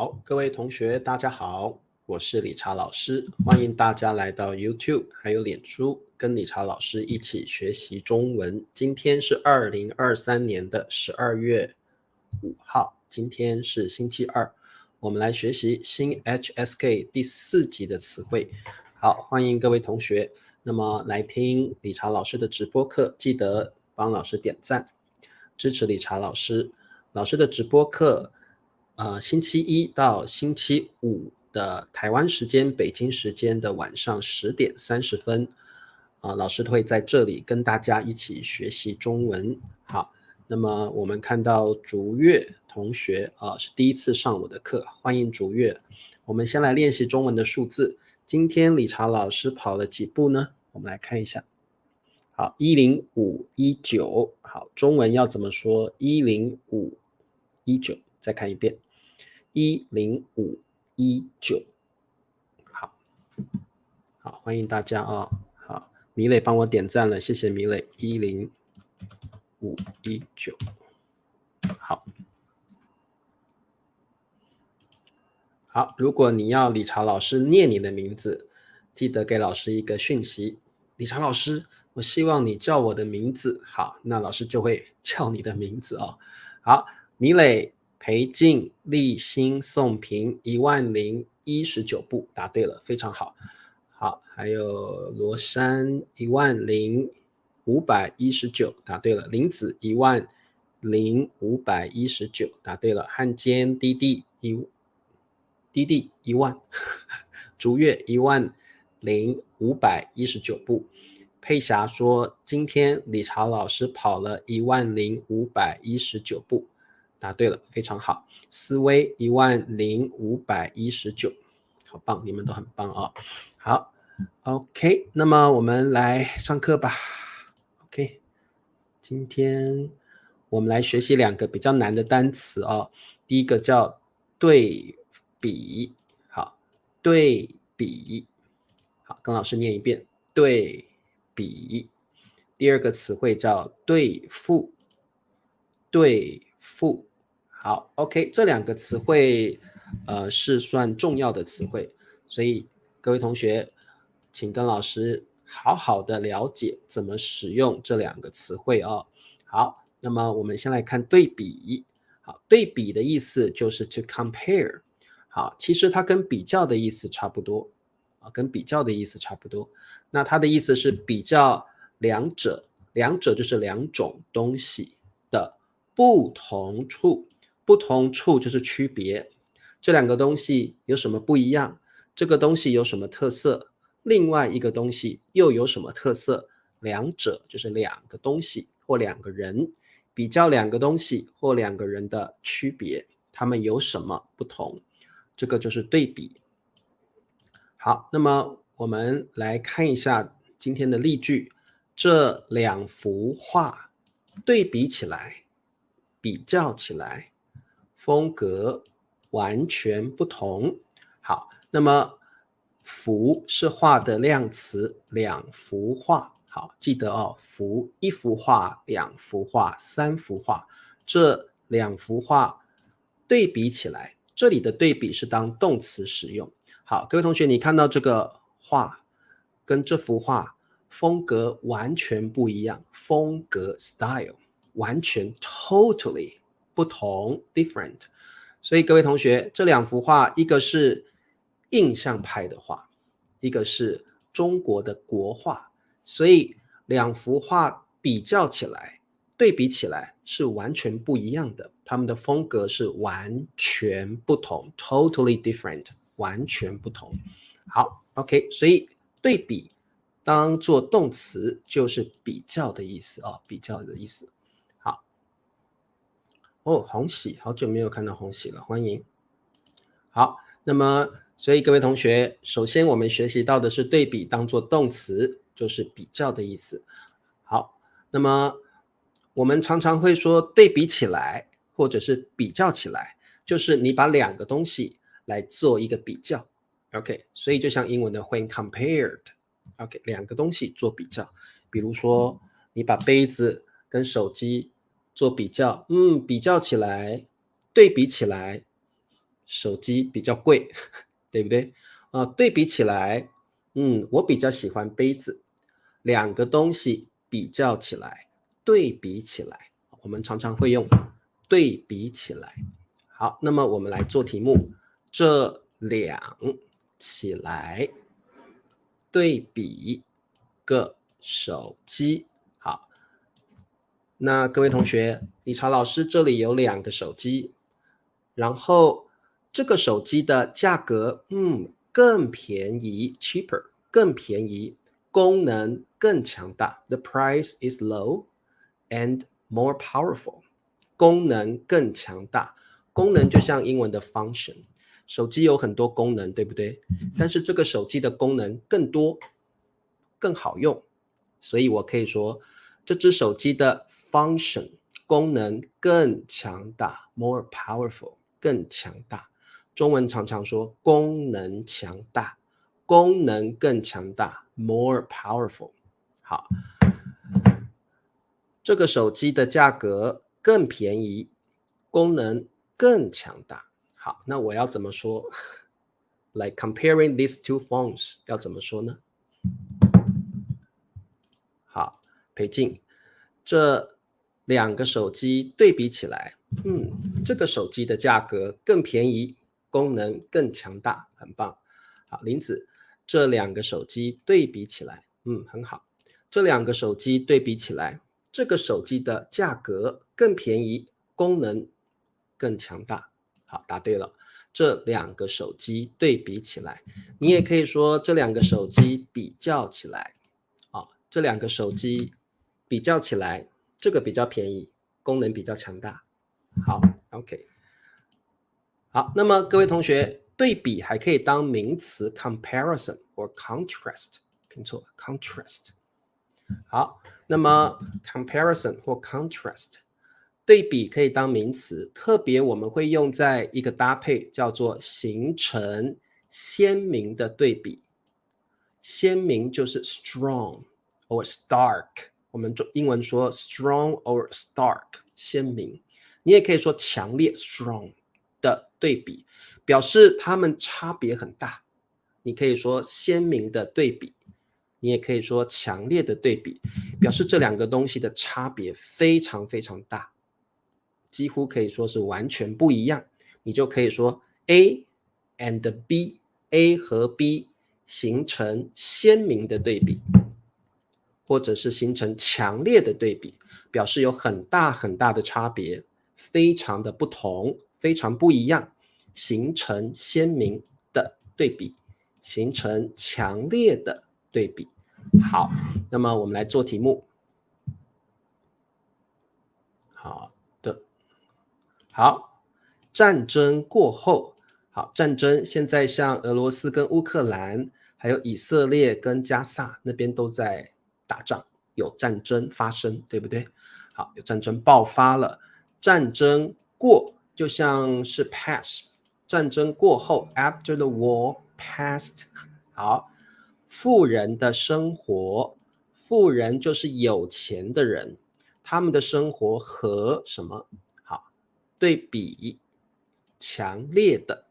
好，各位同学，大家好，我是理查老师，欢迎大家来到 YouTube 还有脸书，跟理查老师一起学习中文。今天是2023年的12月5号，今天是星期二，我们来学习新 HSK 第4集的词汇。好，欢迎各位同学。那么来听理查老师的直播课，记得帮老师点赞，支持理查老师。老师的直播课星期一到星期五的台湾时间、北京时间的晚上10点30分，老师会在这里跟大家一起学习中文。好，那么我们看到竹月同学是第一次上我的课，欢迎竹月。我们先来练习中文的数字。今天理查老师跑了几步呢？我们来看一下。好，10519，好，中文要怎么说？10519，再看一遍，10519，好，欢迎大家啊，好，米磊帮我点赞了，谢谢米磊，10519，好，如果你要理查老师念你的名字，记得给老师一个讯息，理查老师，我希望你叫我的名字，好，那老师就会叫你的名字哦。好，米磊、裴静、立新、宋平10019步，答对了，非常好。好，还有罗山10519，答对了。林子10519，答对了。汉奸滴滴10000，竹月10519步。佩霞说今天理查老师跑了10519步，答对了，非常好。思威10519，好棒，你们都很棒哦。好 OK， 那么我们来上课吧。 OK， 今天我们来学习2个比较难的单词哦。第一个叫对比，好，对比，好，跟老师念一遍，对比。第二个词汇叫对付，对付。好 OK， 这2个词汇是算重要的词汇，所以各位同学请跟老师好好的了解怎么使用这2个词汇哦。好，那么我们先来看对比。好，对比的意思就是 to compare。好，其实它跟比较的意思差不多，跟比较的意思差不多。那它的意思是比较两者就是2种东西的不同处，不同处就是区别，这2个东西有什么不一样，这个东西有什么特色，另外一个东西又有什么特色，两者就是2个东西或2个人，比较2个东西或2个人的区别，他们有什么不同，这个就是对比。好，那么我们来看一下今天的例句，这2幅画对比起来，比较起来，风格完全不同。好，那么幅是画的量词，2幅画，好，记得哦，幅1幅画、2幅画、3幅画，这2幅画对比起来，这里的对比是当动词使用。好，各位同学，你看到这个画跟这幅画风格完全不一样，风格 style 完全 totally 不同 different。 所以各位同学，这2幅画一个是印象派的画，一个是中国的国画，所以2幅画比较起来，对比起来是完全不一样的，他们的风格是完全不同 totally different， 完全不同。好 OK， 所以对比当做动词就是比较的意思哦，比较的意思。好哦，红喜，好久没有看到红喜了，欢迎。好，那么所以各位同学，首先我们学习到的是对比当做动词就是比较的意思。好，那么我们常常会说对比起来或者是比较起来，就是你把2个东西来做一个比较。 OK， 所以就像英文的 when compared， OK， 2个东西做比较，比如说你把杯子跟手机做比较，比较起来，对比起来手机比较贵，对不对？对比起来，我比较喜欢杯子。两个东西比较起来，对比起来，我们常常会用对比起来。好，那么我们来做题目，这两起来对比个手机。好，那各位同学，理查老师这里有2个手机，然后这个手机的价格，更便宜 cheaper 更便宜，功能更强大 the price is low and more powerful 功能更强大，功能就像英文的 function， 手机有很多功能，对不对？但是这个手机的功能更多，更好用，所以我可以说这只手机的 function 功能更强大 more powerful 更强大。中文常常说功能强大，功能更强大 more powerful。 好，这个手机的价格更便宜，功能更强大。好，那我要怎么说？Like comparing these two phones 要怎么说呢？好，裴静，这2个手机对比起来，这个手机的价格更便宜，功能更强大，很棒。好，林子，这2个手机对比起来，很好。这2个手机对比起来，这个手机的价格更便宜，功能更强大。好，答对了。这2个手机对比起来，你也可以说这2个手机比较起来。这2个手机比较起来，这个比较便宜，功能比较强大。好 ，OK。好，那么各位同学，对比还可以当名词 comparison or contrast， 拼错 contrast。好，那么 comparison 或 contrast， 对比可以当名词，特别我们会用在一个搭配叫做形成鲜明的对比。鲜明就是 strong or stark， 我们英文说 strong or stark， 鲜明。你也可以说强烈 strong 的对比，表示它们差别很大。你可以说鲜明的对比，你也可以说强烈的对比，表示这2个东西的差别非常非常大，几乎可以说是完全不一样。你就可以说 A and B， A 和 B 形成鲜明的对比，或者是形成强烈的对比，表示有很大很大的差别，非常的不同，非常不一样，形成鲜明的对比，形成强烈的对比。好，那么我们来做题目。好的，好，战争过后，好，战争现在像俄罗斯跟乌克兰，还有以色列跟加萨那边都在打仗，有战争发生，对不对？好，有战争爆发了，战争过就像是 pass， 战争过后 after the war passed。 好，富人的生活，富人就是有钱的人，他们的生活和什么？好，对比强烈的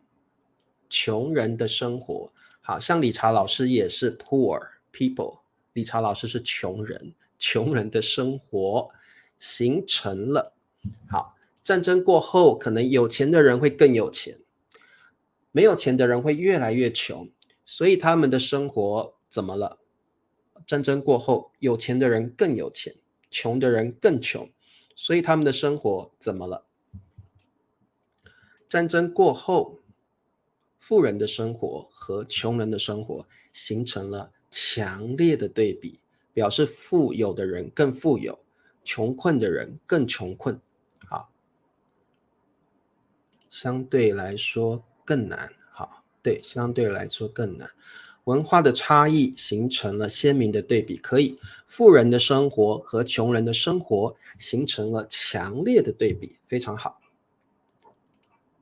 穷人的生活。好像理查老师也是 poor people， 理查老师是穷人，穷人的生活形成了。好，战争过后，可能有钱的人会更有钱，没有钱的人会越来越穷，所以他们的生活怎么了？战争过后，有钱的人更有钱，穷的人更穷，所以他们的生活怎么了？战争过后，富人的生活和穷人的生活形成了强烈的对比，表示富有的人更富有，穷困的人更穷困。好，相对来说更难。好，对，相对来说更难。文化的差异形成了鲜明的对比，可以，富人的生活和穷人的生活形成了强烈的对比，非常好。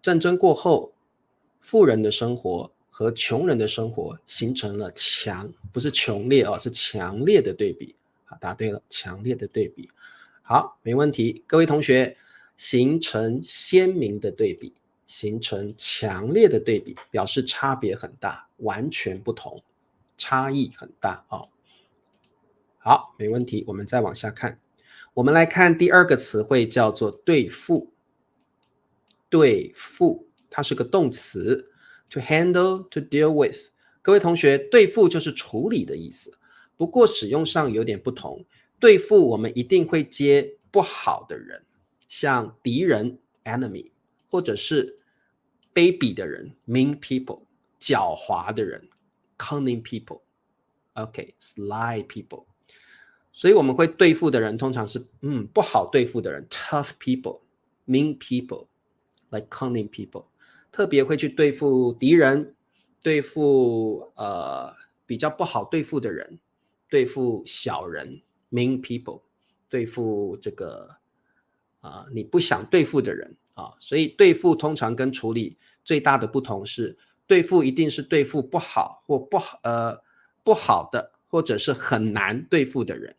战争过后，富人的生活和穷人的生活形成了不是穷烈哦，是强烈的对比。好，答对了，强烈的对比。好，没问题。各位同学，形成鲜明的对比，形成强烈的对比，表示差别很大，完全不同，差异很大哦。好，没问题，我们再往下看。我们来看第二个词汇，叫做对付。对付，它是个动词 ，to handle, to deal with。各位同学，对付就是处理的意思，不过使用上有点不同。对付我们一定会接不好的人，像敌人 enemy， 或者是卑鄙的人 mean people， 狡猾的人 cunning people，OK，sly people。所以我们会对付的人通常是不好对付的人 tough people mean people like cunning people， 特别会去对付敌人，对付比较不好对付的人，对付小人 mean people， 对付这个你不想对付的人啊。所以对付通常跟处理最大的不同是，对付一定是对付不好或不好的，或者是很难对付的人，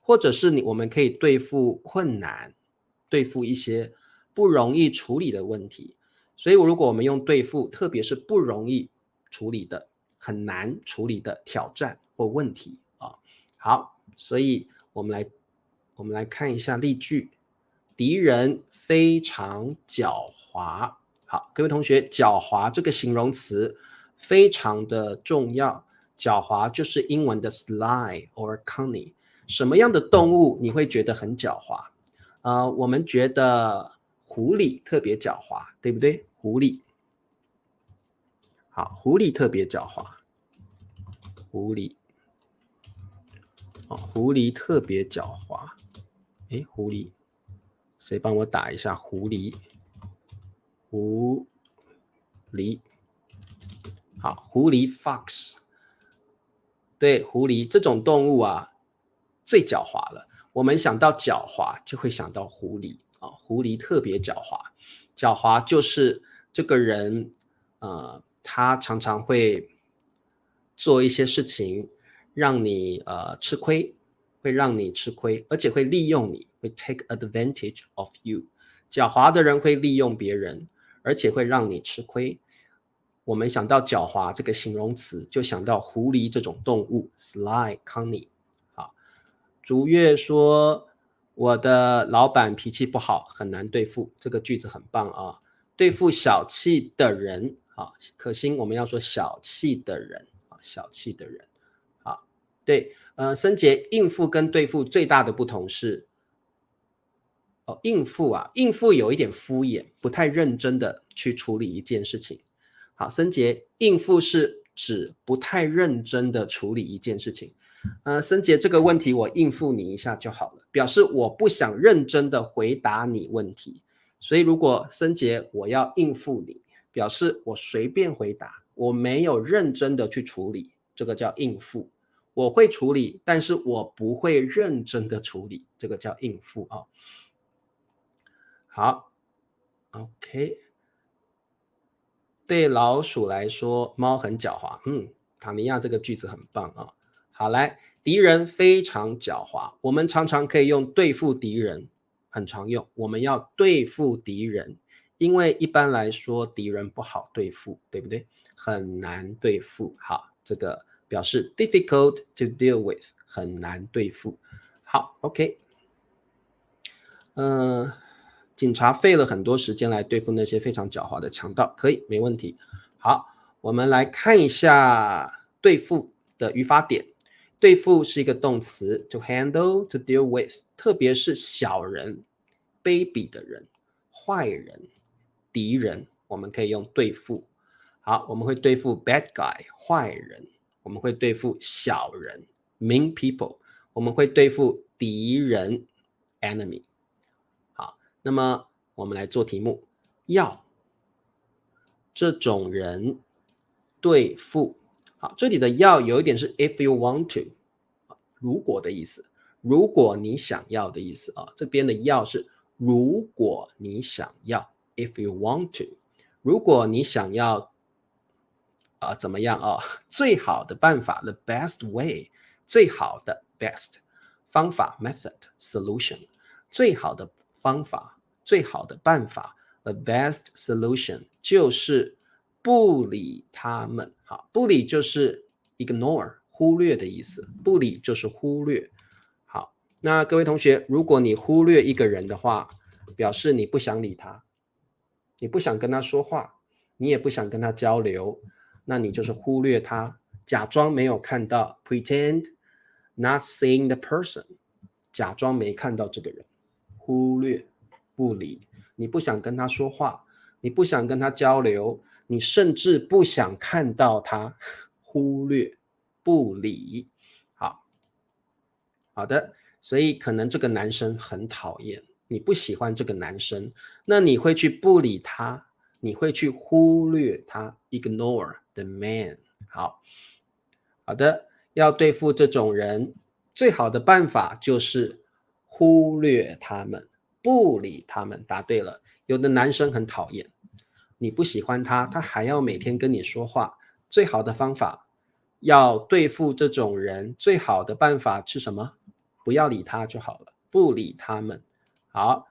或者是我们可以对付困难，对付一些不容易处理的问题。所以如果我们用对付，特别是不容易处理的、很难处理的挑战或问题啊。好，所以我们来看一下例句。敌人非常狡猾。好，各位同学，狡猾这个形容词非常的重要。狡猾就是英文的 sly or cunning。什么样的动物你会觉得很狡猾？我们觉得狐狸特别狡猾，对不对？狐狸，好，狐狸特别狡猾，狐狸，狐狸特别狡猾。诶，狐狸，谁帮我打一下狐狸？狐狸，好，狐狸 fox， 对，狐狸这种动物啊，最狡猾了。我们想到狡猾，就会想到狐狸啊，狐狸特别狡猾。狡猾就是这个人，他常常会做一些事情，让你吃亏，会让你吃亏，而且会利用你，会 take advantage of you。狡猾的人会利用别人，而且会让你吃亏。我们想到狡猾这个形容词，就想到狐狸这种动物 ，sly cunning。好，竹月说我的老板脾气不好，很难对付。这个句子很棒啊，对付小气的人。好，可心我们要说小气的人啊，小气的人。好，对，森杰应付跟对付最大的不同是。应付啊，应付有一点敷衍，不太认真的去处理一件事情。好，森杰，应付是指不太认真的处理一件事情。森杰，这个问题我应付你一下就好了，表示我不想认真的回答你问题。所以如果森杰我要应付你，表示我随便回答，我没有认真的去处理，这个叫应付。我会处理，但是我不会认真的处理，这个叫应付啊。好 ，OK。对老鼠来说，猫很狡猾。塔尼亚这个句子很棒啊。好，来，敌人非常狡猾。我们常常可以用对付敌人，很常用。我们要对付敌人，因为一般来说敌人不好对付，对不对？很难对付。好，这个表示 difficult to deal with， 很难对付。好 ，OK。警察费了很多时间来对付那些非常狡猾的强盗，可以，没问题。好，我们来看一下对付的语法点。对付是一个动词 to handle, to deal with， 特别是小人、卑鄙的人、坏人、敌人，我们可以用对付。好，我们会对付 bad guy 坏人，我们会对付小人 mean people， 我们会对付敌人 enemy。那么我们来做题目，要这种人对付。好，这里的要有一点是 if you want to， 如果的意思，如果你想要的意思啊。这边的要是如果你想要 if you want to， 如果你想要怎么样啊？最好的办法 the best way， 最好的 best 方法 method solution， 最好的方法最好的办法 the best solution 就是不理他们。好，不理就是 ignore 忽略的意思，不理就是忽略。好，那各位同学，如果你忽略一个人的话，表示你不想理他，你不想跟他说话，你也不想跟他交流，那你就是忽略他，假装没有看到 pretend not seeing the person， 假装没看到这个人，忽略不理，你不想跟他说话，你不想跟他交流，你甚至不想看到他，忽略不理。好的，所以可能这个男生很讨厌，你不喜欢这个男生，那你会去不理他，你会去忽略他 ignore the man。 好的，要对付这种人最好的办法就是忽略他们，不理他们。答对了，有的男生很讨厌，你不喜欢他，他还要每天跟你说话，最好的方法要对付这种人最好的办法是什么？不要理他就好了，不理他们。好，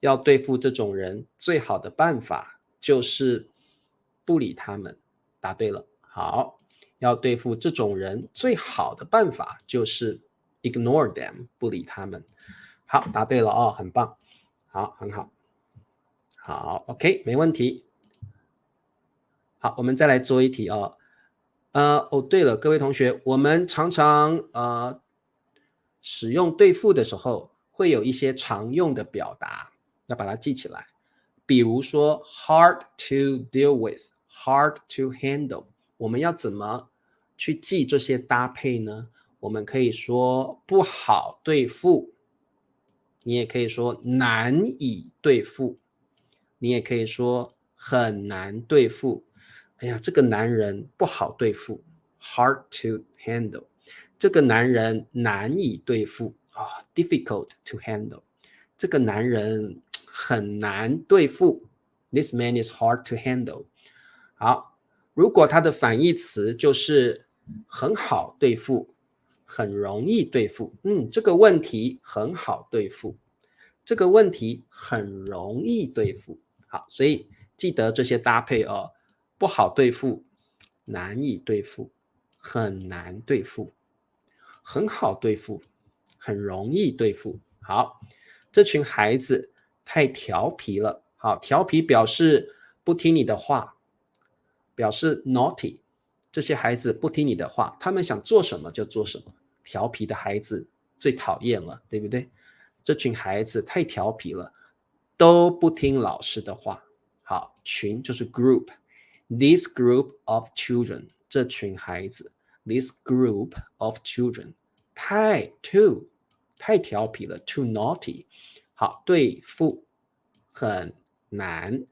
要对付这种人最好的办法就是不理他们。答对了。好，要对付这种人最好的办法就是 ignore them， 不理他们。好，答对了哦，很棒。好，很好。好 ，OK， 没问题。好，我们再来做一题哦。对了，各位同学，我们常常使用对付的时候，会有一些常用的表达，要把它记起来。比如说 hard to deal with， hard to handle， 我们要怎么去记这些搭配呢？我们可以说不好对付，你也可以说难以对付，你也可以说很难对付。哎呀，这个男人不好对付 ，hard to handle。这个男人难以对付difficult to handle。这个男人很难对付 ，This man is hard to handle。好，如果它的反义词就是很好对付，很容易对付，这个问题很好对付，这个问题很容易对付。好，所以记得这些搭配哦，不好对付，难以对付，很难对付，很好对付，很容易对付。好，这群孩子太调皮了。好，调皮表示不听你的话，表示 naughty。这些孩子不听你的话，他们想做什么就做什么。调皮的孩子最讨厌了，对不对？这群孩子太调皮了，都不听老师的话。好，群就是 group。This group of children， 这群孩子 ，this group of children， 太调皮了 ，too naughty。好，对付很难，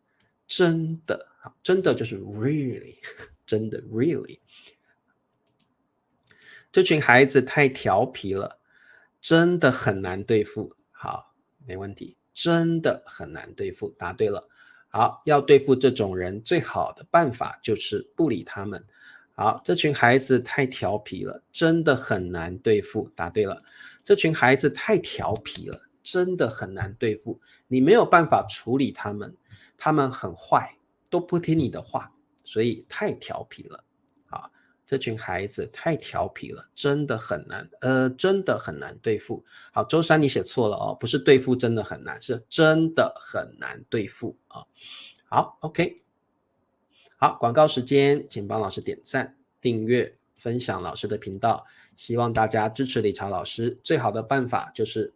真的，真的就是 really， 真的 really。这群孩子太调皮了，真的很难对付。好，没问题，真的很难对付，答对了。好，要对付这种人，最好的办法就是不理他们。好，这群孩子太调皮了，真的很难对付，答对了。这群孩子太调皮了，真的很难对付，你没有办法处理他们，他们很坏，都不听你的话，所以太调皮了。好，这群孩子太调皮了，真的很难，真的很难对付。好，周三你写错了哦，不是对付真的很难，是真的很难对付啊。好 ，OK， 好，广告时间，请帮老师点赞、订阅、分享老师的频道，希望大家支持理查老师。最好的办法就是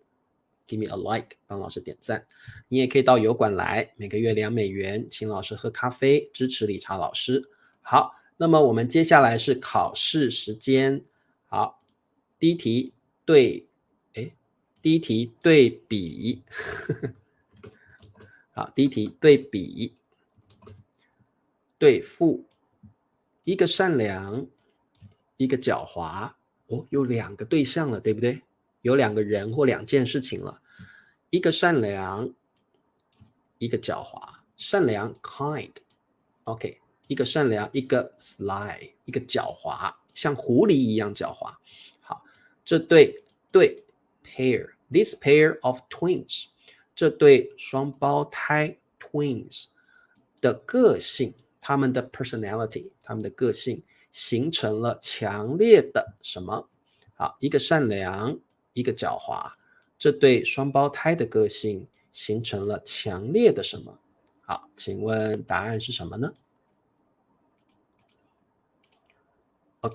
give me a like， 帮老师点赞。你也可以到油管来，每个月$2，请老师喝咖啡，支持理查老师。好。那么我们接下来是考试时间。好，第一题对比。好，第一题对比，对付，一个善良，一个狡猾。有两个对象了，对不对？有两个人或两件事情了，一个善良，一个狡猾。善良 kind，OK。一个善良，一个 sly， 一个狡猾，像狐狸一样狡猾。好，这对 pair， this pair of twins， 这对双胞胎 twins 的个性，他们的 personality， 他们的个性形成了强烈的什么？好，一个善良，一个狡猾，这对双胞胎的个性形成了强烈的什么？好，请问答案是什么呢？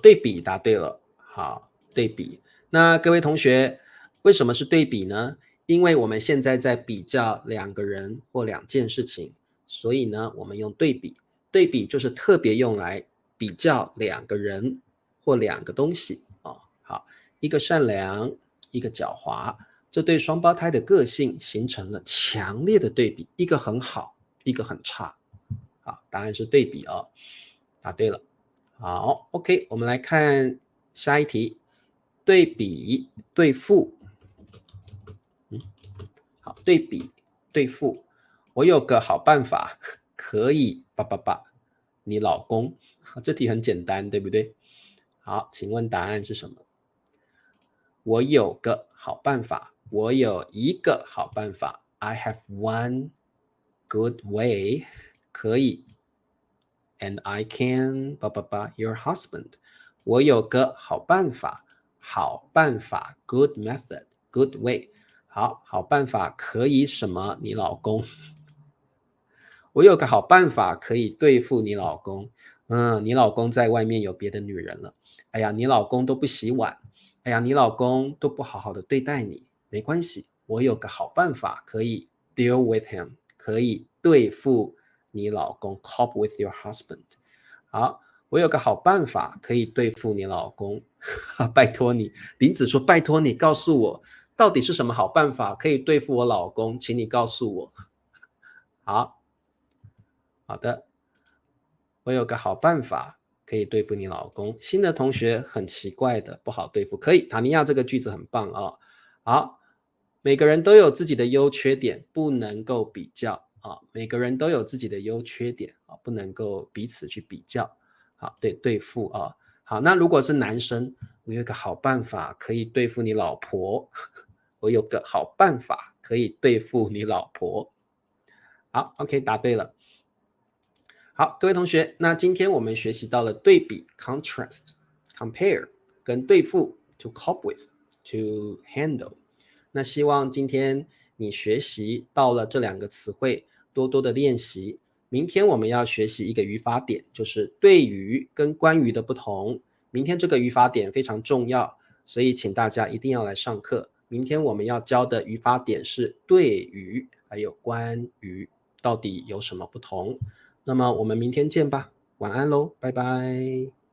对比，答对了。好，对比。那各位同学，为什么是对比呢？因为我们现在在比较两个人或两件事情，所以呢，我们用对比。对比就是特别用来比较两个人或两个东西。好，一个善良，一个狡猾，这对双胞胎的个性形成了强烈的对比，一个很好，一个很差。好，答案是对比哦。答对了。好 ，OK， 我们来看下一题，对比对付。好，对比对付。我有个好办法，可以你老公。这题很简单，对不对？好，请问答案是什么？我有个好办法，我有一个好办法。I have one good way， 可以。And I can your husband。 我有个好办法，好办法 good method good way。 好办法可以什么你老公？我有个好办法可以对付你老公。你老公在外面有别的女人了。哎呀，你老公都不洗碗。哎呀，你老公都不好好的对待你。没关系，我有个好办法可以 deal with him， 可以对付你老公 cope with your husband。 好，我有个好办法可以对付你老公。拜托你，林子说拜托你告诉我到底是什么好办法可以对付我老公，请你告诉我。好的，我有个好办法可以对付你老公。新的同学很奇怪的，不好对付。可以，塔尼亚这个句子很棒哦。好，每个人都有自己的优缺点，不能够比较啊。每个人都有自己的优缺点啊，不能够彼此去比较。好，对付啊。好，那如果是男生，我有个好办法可以对付你老婆。我有个好办法可以对付你老婆。好 ，OK， 答对了。好，各位同学，那今天我们学习到了对比 （contrast）、compare 跟对付 （to cope with）、to handle。那希望今天你学习到了这两个词汇，多多的练习。明天我们要学习一个语法点，就是对于跟关于的不同。明天这个语法点非常重要，所以请大家一定要来上课。明天我们要教的语法点是对于还有关于，到底有什么不同？那么我们明天见吧，晚安喽，拜拜。